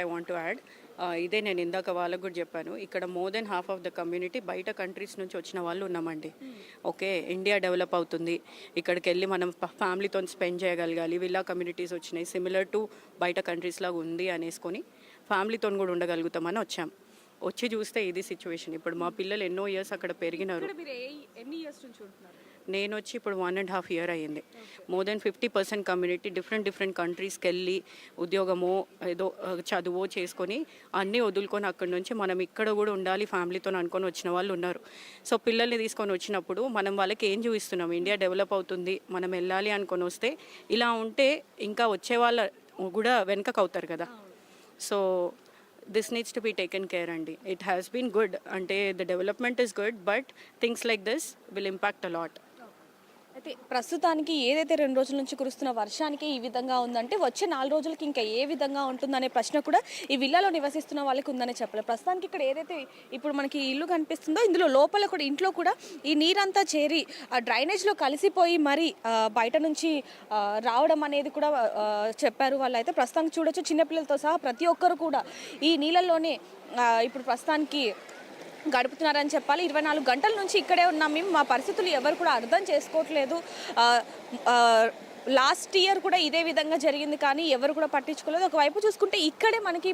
I want to add ఇదే నేను ఇందాక వాళ్ళకు కూడా చెప్పాను. ఇక్కడ more than half of the community బయట కంట్రీస్ నుంచి వచ్చిన వాళ్ళు ఉన్నామండి. ఓకే, ఇండియా డెవలప్ అవుతుంది, ఇక్కడికి వెళ్ళి మనం ఫ్యామిలీతో స్పెండ్ చేయగలగాలి, విల్లా కమ్యూనిటీస్ వచ్చినాయి సిమిలర్ టు బయట కంట్రీస్ లాగా ఉంది అనేసుకొని ఫ్యామిలీతో కూడా ఉండగలుగుతామని వచ్చాం. వచ్చి చూస్తే ఇది సిచ్యువేషన్. ఇప్పుడు మా పిల్లలు ఎన్నో ఇయర్స్ అక్కడ పెరిగినారు. నేను వచ్చి ఇప్పుడు 1.5 years అయ్యింది. మోర్ దెన్ 50% కమ్యూనిటీ డిఫరెంట్ కంట్రీస్కి వెళ్ళి ఉద్యోగమో ఏదో చదువో చేసుకొని అన్నీ వదులుకొని అక్కడి నుంచి మనం ఇక్కడ కూడా ఉండాలి ఫ్యామిలీతో అనుకొని వచ్చిన వాళ్ళు ఉన్నారు. సో పిల్లల్ని తీసుకొని వచ్చినప్పుడు మనం వాళ్ళకి ఏం చూపిస్తున్నాం? ఇండియా డెవలప్ అవుతుంది, మనం వెళ్ళాలి అనుకొని వస్తే ఇలా ఉంటే ఇంకా వచ్చే వాళ్ళ కూడా వెనకకు అవుతారు కదా. So this needs to be taken care అండి. It has been good, అంటే the development is good, but things like this will impact a lot. అయితే ప్రస్తుతానికి ఏదైతే 2 రోజుల నుంచి కురుస్తున్న వర్షానికి ఈ విధంగా ఉందంటే వచ్చే 4 రోజులకి ఇంకా ఏ విధంగా ఉంటుందనే ప్రశ్న కూడా ఈ విల్లాలో నివసిస్తున్న వాళ్ళకి ఉందనే చెప్పాలి. ప్రస్తుతానికి ఇక్కడ ఏదైతే ఇప్పుడు మనకి ఇల్లు కనిపిస్తుందో ఇందులో లోపల కూడా ఇంట్లో కూడా ఈ నీరంతా చేరి డ్రైనేజ్లో కలిసిపోయి మరి బయట నుంచి రావడం అనేది కూడా చెప్పారు వాళ్ళు. అయితే ప్రస్తుతానికి చూడొచ్చు చిన్నపిల్లలతో సహా ప్రతి ఒక్కరు కూడా ఈ నీళ్ళల్లోనే ఇప్పుడు ప్రస్తుతానికి గడుపుతున్నారని చెప్పాలి. 24 గంటల నుంచి ఇక్కడే ఉన్నాం మేము. మా పరిస్థితులు ఎవరు కూడా అర్థం చేసుకోవట్లేదు. లాస్ట్ ఇయర్ కూడా ఇదే విధంగా జరిగింది కానీ ఎవరు కూడా పట్టించుకోలేదు. ఒకవైపు చూసుకుంటే ఇక్కడే మనకి